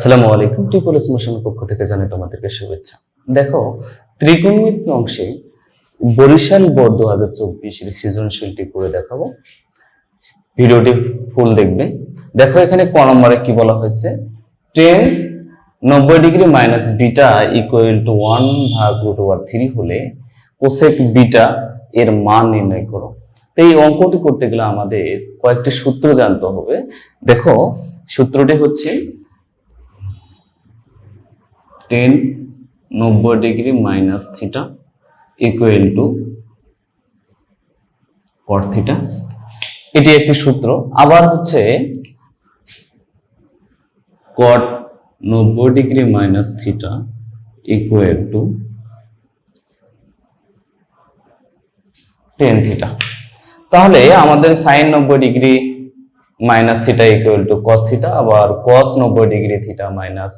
আসসালামু আলাইকুম। টিপলস মোশনের পক্ষ থেকে জানাই তোমাদেরকে শুভেচ্ছা। দেখো, ত্রিকোণমিতি অংশে বরিশাল বোর্ড 2024 এর সৃজনশীলটি করে দেখাবো। ভিডিওটি ফুল দেখবে। দেখো এখানে ক নম্বরে কি বলা হয়েছে, tan 90 degree minus beta equal to 1 ভাগ √3 হলে কোসেক বিটা এর মান নির্ণয় করো। তো এই অঙ্কটি করতে গেলে আমাদের কয়েকটি সূত্র জানতে হবে। দেখো সূত্রটি হচ্ছে tan 90 degree minus theta equal to cot theta, এটি একটি সূত্র। আবার হচ্ছে cot 90 degree minus theta equal to tan theta. তাহলে আমাদের sin 90 degree minus theta equal to cos theta, আবার cos 90 ডিগ্রি থিটা মাইনাস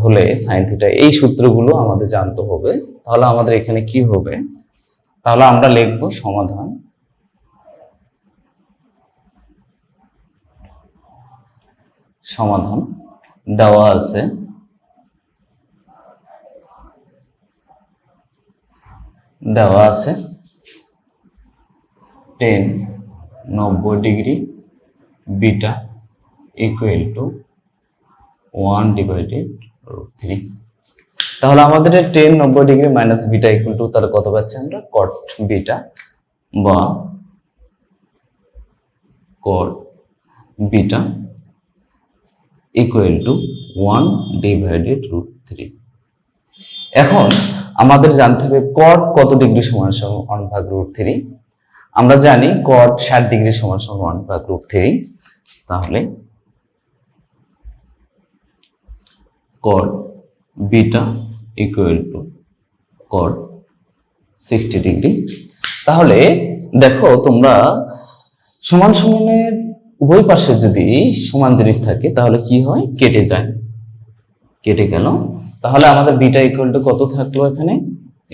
হলে sin থিটা, এই সূত্রগুলো আমাদের জানতে হবে। তাহলে আমাদের এখানে কি হবে, তাহলে আমরা লিখব সমাধান। সমাধান দেওয়া আছে tan 90 degree beta equal to 1/√3। তাহলে আমাদের tan 90 degree minus beta equal to তার কত পাচ্ছি আমরা, cot বিটা বা cot বিটা ইকুয়াল টু 1/√3। এখন আমাদের জানতে হবে cot কত ডিগ্রি সমান সমান 1/√3। আমরা জানি cot 60 ডিগ্রি সমান সমান 1/√3। তাহলে cot beta equal to cot 60 degree. তাহলে দেখো তোমরা সমান সমানের উভয় পাশে যদি সমান জিনিস থাকে তাহলে কি হয়, কেটে যায়, কেটে গেল। তাহলে আমাদের বিটা ইকুয়াল টু কত থাকলো,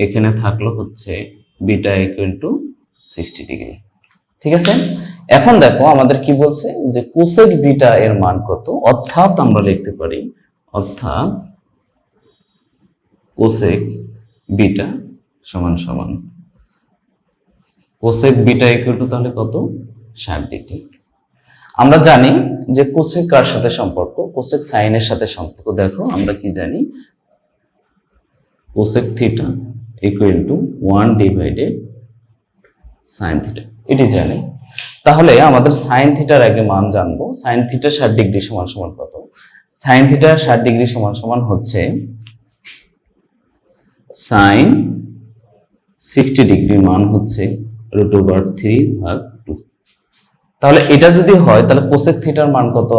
এখানে থাকলো হচ্ছে বিটা ইকুয়াল টু 60 ডিগ্রি। ঠিক আছে, এখন দেখো আমাদের কি বলছে যে কোসেক বিটা এর মান কত, অর্থাৎ আমরা লিখতে পারি অর্থাৎ কোসেক বিটা সমান সমান কোসেক বিটা ইকুয়াল টু তাহলে কত, 60 ডিগ্রি। আমরা জানি যে কোসেক কার সাথে সম্পর্ক, কোসেক সাইনের সাথে সম্পর্ক। দেখো আমরা কি জানি, cosec theta equal to 1/sin theta, এটি জানি। তাহলে আমাদের সাইন থিটার আগে মান জানবো। সাইন থিটা 60 ডিগ্রি সমান সমান কত, সাইন থিটা 60 ডিগ্রি সমান সমান হচ্ছে সাইন 60 ডিগ্রি মান হচ্ছে √3/2। তাহলে এটা যদি হয় তাহলে কোসেক থিটার মান কত,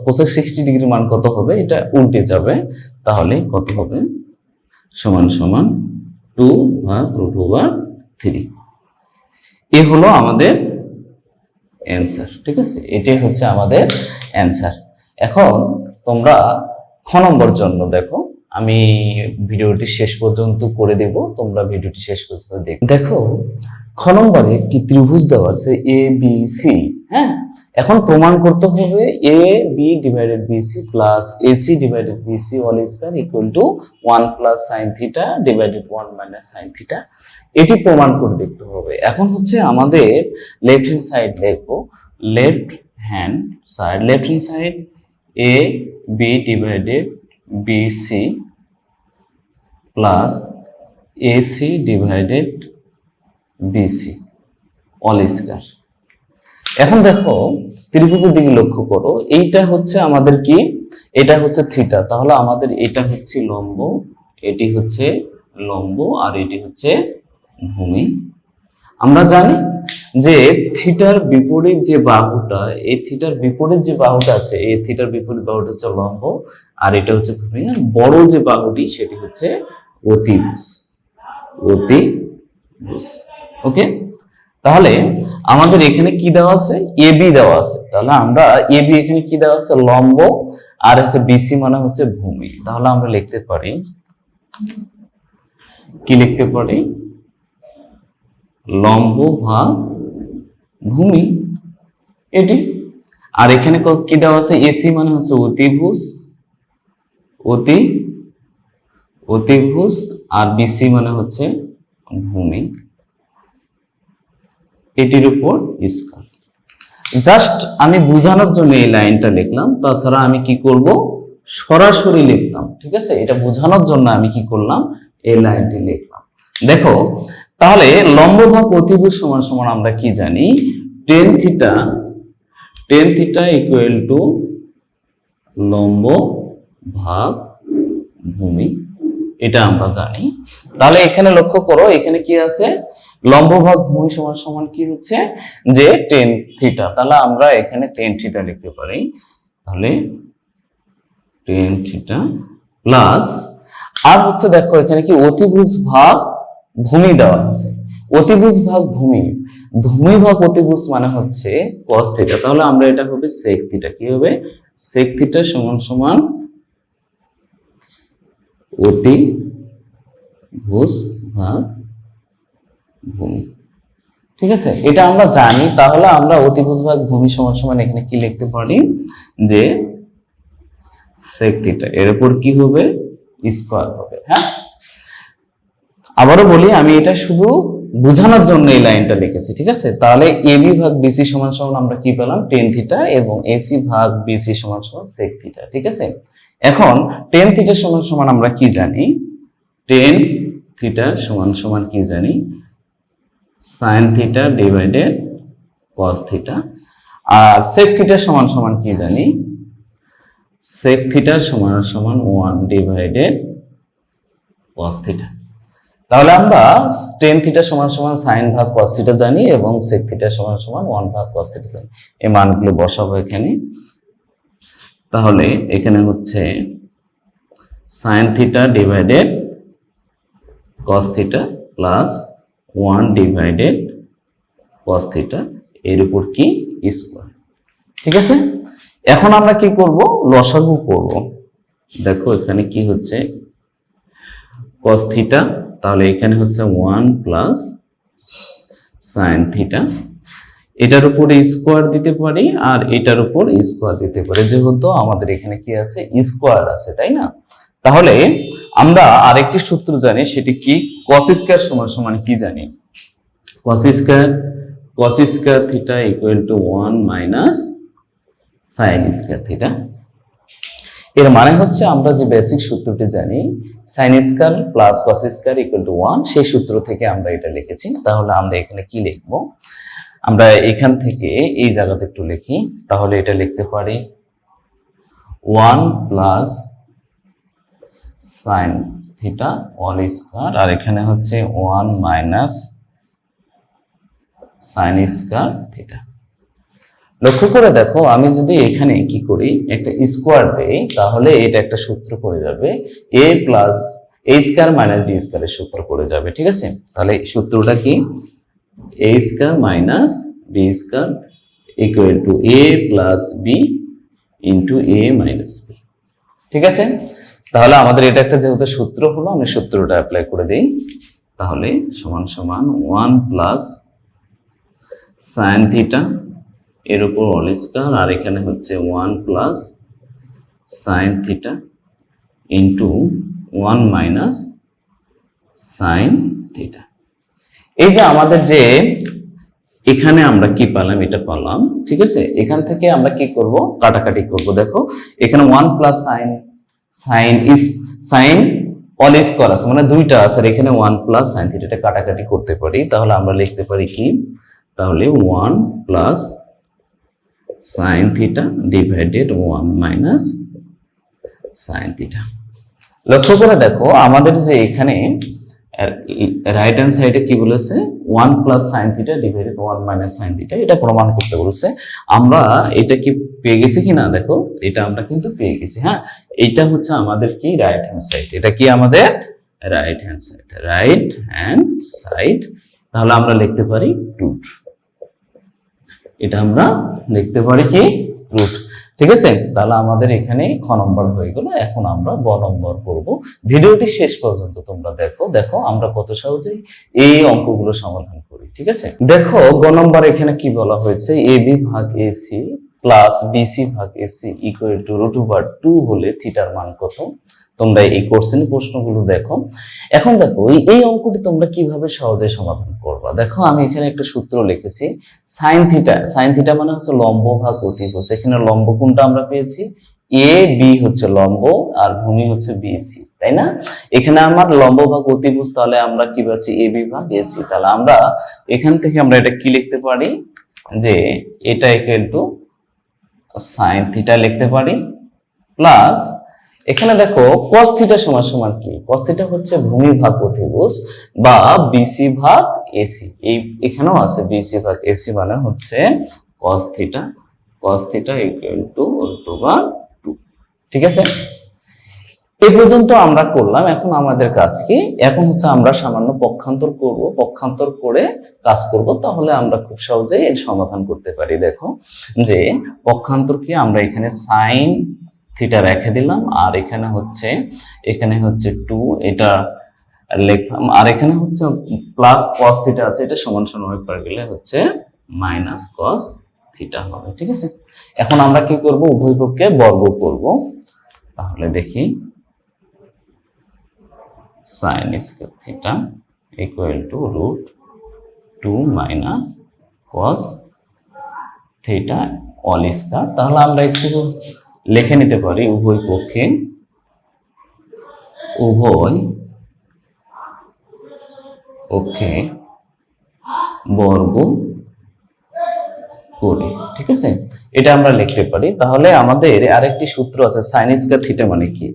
কোসেক 60 ডিগ্রি মান কত হবে, এটা উল্টে যাবে। তাহলে কত হবে, সমান সমান 2/√3। এ হলো আমাদের অ্যান্সার। ঠিক আছে, এটাই হচ্ছে আমাদের অ্যান্সার। এখন তোমরা খ নম্বর জন্য দেখো, আমি ভিডিওটি শেষ পর্যন্ত করে দেব, তোমরা ভিডিওটি শেষ পর্যন্ত দেখো। খ নম্বরে একটি ত্রিভুজ দেওয়া আছে এ বি সি। হ্যাঁ, এখন প্রমাণ করতে হবে A B divided BC plus AC divided BC all square equal to 1 plus sine theta divided 1 minus sine theta, এটি প্রমাণ করে দেখতে হবে। এখন হচ্ছে আমাদের লেফট হ্যান্ড সাইড দেখবো, left hand side A B divided BC plus AC divided BC all square. এখন দেখো ত্রিভুজের দিকে লক্ষ্য করো, এইটা হচ্ছে আমাদের কি, এটা হচ্ছে থিটা। তাহলে আমাদের এটা হচ্ছে লম্ব, এটি হচ্ছে লম্ব, আর এটি হচ্ছে ভূমি। আমরা জানি যে থিটার বিপরীত যে বাহুটা, এই থিটার বিপরীত যে বাহুটা আছে, এই থিটার বিপরীত বাহুটা হচ্ছে লম্ব, আর এটা হচ্ছে ভূমি। বড় যে বাহুটি সেটি হচ্ছে অতিভুজ। ওকে, তাহলে আমাদের এখানে কি দেওয়া আছে, এবি দেওয়া আছে। তাহলে আমরা এবি এখানে কি দেওয়া আছে, লম্ব, আর হচ্ছে বিসি মানে হচ্ছে ভূমি। তাহলে আমরা লিখতে পারি, কি লিখতে পারি, লম্ব ভাগ ভূমি, এটি। আর এখানে কি দেওয়া আছে, এসি মানে হচ্ছে অতিভুজ, অতিভুজ আর বিসি মানে হচ্ছে ভূমি, এটির উপর স্কয়ার। জাস্ট আমি বোঝানোর জন্য এই লাইনটা লিখলাম, তাছাড়া আমি কি করব, সরাসরি লিখতাম। ঠিক আছে, এটা বোঝানোর জন্য আমি কি করলাম, এই লাইনটি লিখলাম। দেখো তাহলে লম্ব ভাগ অতিভুজ সমান সমান আমরা কি জানি, টেন থিটা ইকুয়াল টু লম্ব ভাগ ভূমি, এটা আমরা জানি। তাহলে এখানে লক্ষ্য করো, এখানে কি আছে, লম্ব ভাগ ভূমি সমান সমান কি হচ্ছে, যে টেন থিটা। তাহলে আমরা এখানে টেন থিটা লিখতে পারি। তাহলে টেন থিটা প্লাস, আর হচ্ছে দেখো এখানে কি অতিভুজ ভাগ ভূমি দেওয়া আছে, অতিভুজ ভাগ ভূমি, ভূমি ভাগ অতিভুজ মানে হচ্ছে cos থিটা। তাহলে আমরা এটা হবে sec থিটা, কি হবে sec থিটা সমান সমান অতিভুজ ভাগ ভূমি। ঠিক আছে, এটা আমরা জানি। তাহলে আমরা অতিভুজ ভাগ ভূমি সমান সমান এখানে কি লিখতে পারি, যে sec থিটা এর উপর কি হবে, স্কয়ার হবে। হ্যাঁ, আবারও বলি, আমি এটা শুধু বোঝানোর জন্য এই লাইনটা লিখেছি। ঠিক আছে, তাহলে এবি ভাগ বিসি সমান সমান আমরা কি পেলাম, টেন থিটা, এবং এসি ভাগ বিসি সমান সমান sec থিটা। ঠিক আছে, এখন টেন থিটা সমান সমান আমরা কি জানি, টেন থিটা সমান সমান কি জানি, sine theta divided cos theta. আর sec থিটা সমান সমান কি জানি, sec থিটা সমান সমান 1 ডিভাইডেড cos থিটা। তাহলে আমরা টেন থিটা সমান সমান সাইন ভাগ cos থিটা জানি, এবং sec থিটা সমান সমান 1 ভাগ cos থিটা জানি। এই মানগুলো বসাবো এখানে। তাহলে এখানে হচ্ছে sign theta divided cos theta plus 1 divided cos theta এর উপর কি স্কয়ার। ঠিক আছে, এখন আমরা কি করব, লসাগু করব। দেখো এখানে কি হচ্ছে, cos থিটা, তাহলে এখানে হচ্ছে 1 প্লাস সাইন থিটা, এটার উপর স্কয়ার দিতে পারি, আর এটার উপর স্কয়ার দিতে পারি, যেহেতু আমাদের এখানে কি আছে, স্কয়ার আছে, তাই না। তাহলে আমরা আরেকটি সূত্র জানি, সেটি কি, cos স্কয়ার সমান সমান কি জানি, cos square theta equal to 1 minus sine square theta. এর মানে হচ্ছে আমরা যে বেসিক সূত্রটি জানি, sine square plus cos square equal to 1, সেই সূত্র থেকে আমরা এটা লিখেছি। তাহলে আমরা এখানে কি লিখব, আমরা এখান থেকে এই জায়গাতে একটু লিখি। তাহলে এটা লিখতে পারি 1 plus sine theta all square, আর এখানে হচ্ছে 1 মাইনাস সাইন স্কয়ার থিটা। লক্ষ্য করে দেখো, আমি যদি এখানে কি করি, একটা স্কয়ার দেই, তাহলে এটা একটা সূত্র পড়ে যাবে, a plus a square minus b স্কয়ারের সূত্র পড়ে যাবে। ঠিক আছে, তাহলে সূত্রটা কি, a square minus b square equal two a plus b into a minus b। ঠিক আছে, তাহলে আমাদের এটা একটা যেহেতু সূত্র হলো, আমি সূত্রটা অ্যাপ্লাই করে দিই। তাহলে সমান সমান 1 প্লাস সাইন থিটা এর উপর অল স্কয়ার, আর এখানে হচ্ছে 1 plus sine theta into 1 minus sine theta. এই যে আমাদের যে এখানে আমরা কি পেলাম, এটা পেলাম। ঠিক আছে, এখান থেকে আমরা কি করব, কাটাকাটি করব। দেখো এখানে 1 প্লাস সাইন অল স্কয়ার আছে, মানে দুইটা আছে, আর এখানে 1 প্লাস সাইন থিটা, এটা কাটাকাটি করতে পারি। তাহলে আমরা লিখতে পারি কি, তাহলে 1 plus sine theta divided 1 minus sine theta. লক্ষ্য করে দেখো, আমাদের যে এখানে রাইট হ্যান্ড সাইডে কি বলেছে, 1 plus sine theta divided 1 minus sine theta, এটা প্রমাণ করতে বলেছে। আমরা এটা কি পেয়ে গেছি কিনা, দেখো এটা আমরা কিন্তু পেয়ে গেছি। হ্যাঁ, এটা হচ্ছে আমাদের কি, রাইট হ্যান্ড সাইড। এটা কি আমাদের রাইট হ্যান্ড সাইড। তাহলে আমরা লিখতে পারি রুট, এটা আমরা লিখতে পারি কি, রুট। ঠিক আছে, তাহলে আমাদের এখানে খ নম্বর হয়ে গেল। এখন আমরা গ নম্বর করব। ভিডিওটি শেষ পর্যন্ত তোমরা দেখো আমরা কত সহজেই এই অঙ্কগুলো সমাধান করি। ঠিক আছে, দেখো গ নম্বর এখানে কি বলা হয়েছে, এবি ভাগ এসি প্লাস বিসি ভাগ এসি ইকুয়াল টু √2 হলে থিটার মান কত? তোমরা এই কোশ্চেনের প্রশ্নগুলো দেখো। এখন দেখো এই অঙ্কটি তোমরা কিভাবে সহজে সমাধান করবা। দেখো আমি এখানে একটা সূত্র লিখেছি, সাইন থিটা মানে হচ্ছে লম্ব ভাগ অতিভুজ। এখানে লম্ব কোনটা আমরা পেয়েছি? এ বি হচ্ছে লম্ব আর ভূমি হচ্ছে বিসি, তাই না? এখানে আমার লম্ব ভাগ অতিভুজ, তাহলে আমরা কি পাচ্ছি? এ বি ভাগ এসি। তাহলে আমরা এখান থেকে আমরা এটা কি লিখতে পারি, যে এটা ইকুয়াল টু সাইন থিটা লিখতে পারি, প্লাস এখানে দেখো cos থিটা সমান সমান কি? cos থিটা হচ্ছে ভূমি ভাগ অতিভুজ বা বিসি ভাগ এসি। এখানেও আছে বিসি ভাগ এসি, মানে হচ্ছে cos থিটা ইকুয়াল টু √2। ঠিক আছে, এই পর্যন্ত আমরা করলাম। এখন আমাদের কাজ কি? এখন হচ্ছে আমরা সামান্য পক্ষান্তর করব, পক্ষান্তর করে কাজ করব, তাহলে আমরা খুব সহজেই এর সমাধান করতে পারি। দেখো যে পক্ষান্তর কি, আমরা এখানে সাইন থিটা রেখে দিলাম, আর এখানে হচ্ছে 2 এটা লিখলাম, আর এখানে হচ্ছে প্লাস cos থিটা আছে, এটা সমান সমান হয়ে পড়ে গেলে হচ্ছে মাইনাস cos থিটা হবে। ঠিক আছে, এখন আমরা কি করব? উভয় পক্ষে বর্গ করব। তাহলে দেখি sin square theta equal to √2 minus cos theta all square. তাহলে আমরা একটু লিখে নিতে পারি, উভয় পক্ষে বর্গ করে। ঠিক আছে, এটা আমরা লিখতে পারি। তাহলে আমাদের আরেকটি সূত্র আছে, sin স্কয়ার থিটা মানে কি?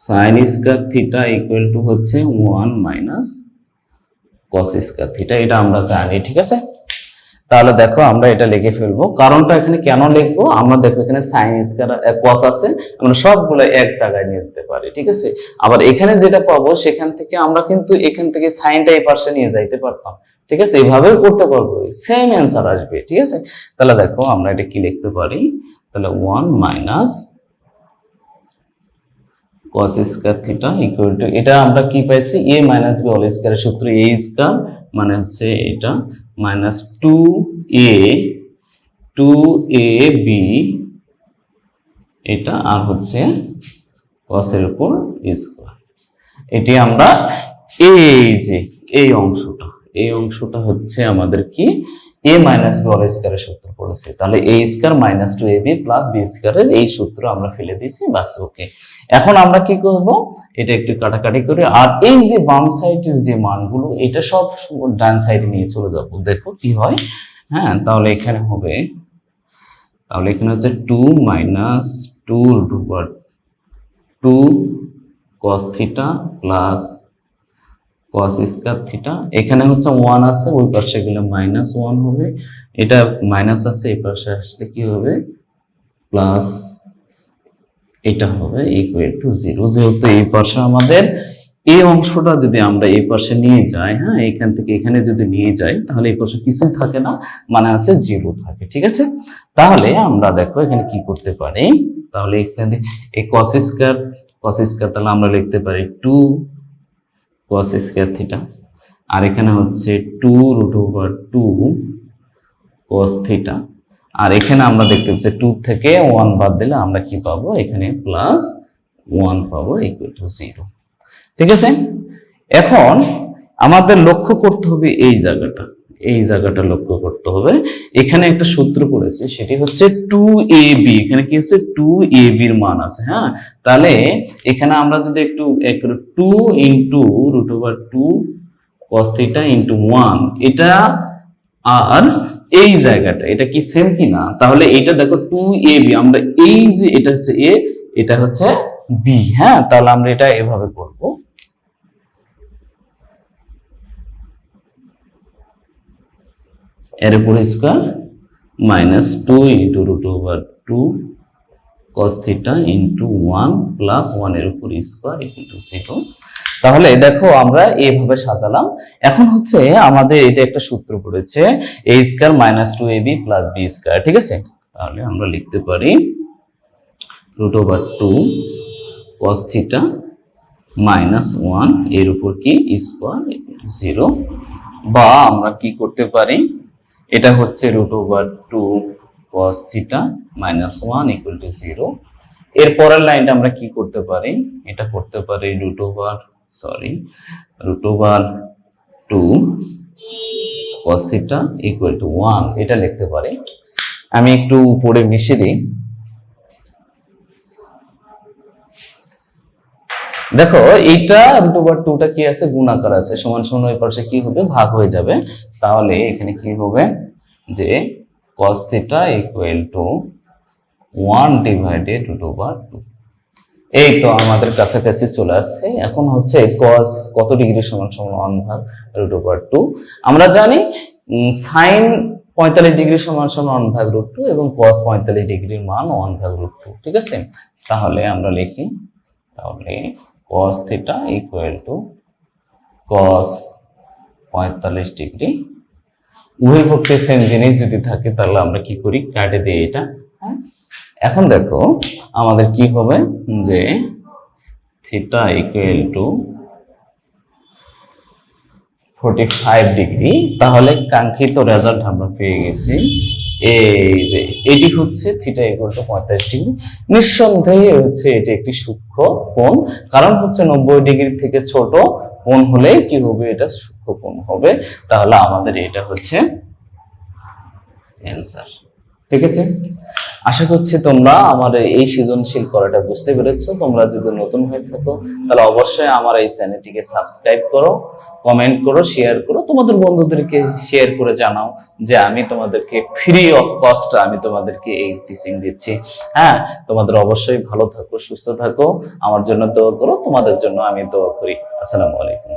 sin square theta equal to হচ্ছে 1 মাইনাস cos স্কয়ার থিটা, এটা আমরা জানি। ঠিক আছে, তাহলে দেখো আমরা এটা লিখে ফেলবো। কারণটা এখানে কেন লিখবো, আমরা দেখো এখানে sin স্কয়ার cos আছে, আমরা সবগুলো এক জায়গায় নিয়ে যেতে পারি। ঠিক আছে, আবার এখানে যেটা পাবো সেখান থেকে আমরা কিন্তু এখান থেকে সাইনটা এই পাশে নিয়ে যাইতে পারতাম। ঠিক আছে, এইভাবেও করতে পারবো, সেম অ্যান্সার আসবে। ঠিক আছে, তাহলে দেখো আমরা এটা কি লিখতে পারি, তাহলে 1 minus cos square theta equal to, এটা আমরা কি পাইছি? a মাইনাস b হোল স্কয়ারের সূত্র, a স্কয়ার মানে হচ্ছে এটা মাইনাস 2ab এটা, আর হচ্ছে cos এর উপর স্কয়ার। এটি আমরা এই অংশটা হচ্ছে আমাদের কি? a মাইনাস b হোল স্কয়ারের সূত্র পড়েছে। তাহলে a square minus 2ab plus b স্কয়ারের এই সূত্র আমরা ফেলে দিয়েছি, বাস। ওকে, এখন আমরা কি করব? এটা একটু কাটাকাটি করে, আর এই যে বাম সাইডের যে মানগুলো, এটা সব ডান সাইডে নিয়ে চলে যাব, দেখো কি হয়। হ্যাঁ, তাহলে এখানে হচ্ছে 2 minus 2 cos theta plus cos square theta. এখানে হচ্ছে 1 আছে, ওই পাশে গেলে মাইনাস 1 হবে, এটা মাইনাস আছে, এই পাশে আসলে কি হবে? প্লাস, এটা হবে ইকুয়াল টু 0। যেহেতু এই পাশে আমাদের এই অংশটা যদি আমরা এই পাশে নিয়ে যাই, হ্যাঁ, এখান থেকে এখানে যদি নিয়ে যাই, তাহলে এই পাশে কিছু থাকে না, মানে হচ্ছে 0 থাকে। ঠিক আছে, তাহলে আমরা দেখো এখানে কি করতে পারি। তাহলে এখানে এই cos স্কয়ার তাহলে আমরা লিখতে পারি 2 cos স্কয়ার থিটা, আর এখানে হচ্ছে 2√2 cos থিটা, আর এখানে আমরা দেখতে পাচ্ছি 2 থেকে 1 বাদ দিলে আমরা কি পাবো? এখানে প্লাস 1 পাবো ইকুয়াল টু 0। ঠিক আছে, এখন আমাদের লক্ষ্য করতে হবে এই জায়গাটা লক্ষ্য করতে হবে। এখানে একটা সূত্র পড়েছে, সেটি হচ্ছে 2ab। এখানে কি হচ্ছে? 2ab এর মান আছে। হ্যাঁ, তাহলে এখানে আমরা যদি একটু 2 ইন্টু √2 cos থিটা ইন্টু 1, এটা আর এই জায়গাটা এটা কি সেম কিনা? তাহলে এটা দেখো 2ab, আমরা এই যে এটা হচ্ছে a, এটা হচ্ছে b। হ্যাঁ, তাহলে আমরা এটা এভাবে করব। এর উপর square minus 2 into √2 cos theta into 1 plus 1 এর উপর স্কয়ার ইকুয়াল টু 0। তাহলে দেখো আমরা এইভাবে সাজালাম। এখন হচ্ছে আমাদের এটা একটা সূত্র পড়েছে, a square minus 2ab plus b square. ঠিক আছে, তাহলে আমরা লিখতে পারি √2 cos থিটা মাইনাস 1 এর উপর কি স্কয়ার ইকুয়াল টু 0, বা আমরা কি করতে পারি, এটা হচ্ছে √2 cos theta minus 1 equal to 0। এর পরের লাইনটা আমরা কি করতে পারি, এটা করতে পারি √2 cos থিটা ইকুয়াল টু 1, এটা লিখতে পারি। আমি একটু উপরে মিশিয়ে দিই। দেখো এইটা √2টা কি আছে, গুণাকার আছে, সমান সমান ওই পাশে কি হবে, ভাগ হয়ে যাবে। তাহলে এখানে কি হবে যে cos theta equal to 1 divided √2। এই তো আমাদের কাছাকাছি চলে আসছে। এখন হচ্ছে cos কত ডিগ্রি সমান সমান 1 ভাগ √2। আমরা জানি sin 45 ডিগ্রি সমান সমান 1 ভাগ √2 এবং cos 45 ডিগ্রির মান 1 ভাগ √2। ঠিক আছে, তাহলে আমরা লিখি, তাহলে cos theta equal to cos 45 degree. উভয় পক্ষে সেম জিনিস যদি থাকে তাহলে আমরা কি করি, কাটে দিই এটা। হ্যাঁ, এখন দেখো আমাদের কি হবে যে থিটা ইকুয়াল টু 45 ডিগ্রি। তাহলে কাঙ্ক্ষিত রেজাল্ট আমরা পেয়ে গেছি, এই যে এটি হচ্ছে থিটা ইকুয়াল টু 45 ডিগ্রি। নিঃসন্দেহে হচ্ছে এটি একটি সূক্ষ্ম কোণ, কারণ হচ্ছে 90 ডিগ্রি থেকে ছোট কোণ হলে কি হবে, এটা সূক্ষ্ম কোণ হবে। তাহলে আমাদের এটা হচ্ছে অ্যান্সার। ঠিক আছে, আশা করছি তোমরা আমার এই সৃজনশীল করাটা বুঝতে পেরেছো। তোমরা যদি নতুন হয়ে থাকো তাহলে অবশ্যই আমার এই চ্যানেলটিকে সাবস্ক্রাইব করো, কমেন্ট করো, শেয়ার করো, তোমাদের বন্ধুদেরকে শেয়ার করে জানাও যে আমি তোমাদেরকে ফ্রি অফ কস্ট আমি তোমাদেরকে এই টিচিং দিচ্ছি। হ্যাঁ, তোমাদের অবশ্যই ভালো থাকো, সুস্থ থাকো, আমার জন্য দোয়া করো, তোমাদের জন্য আমি দোয়া করি। আসসালামু আলাইকুম।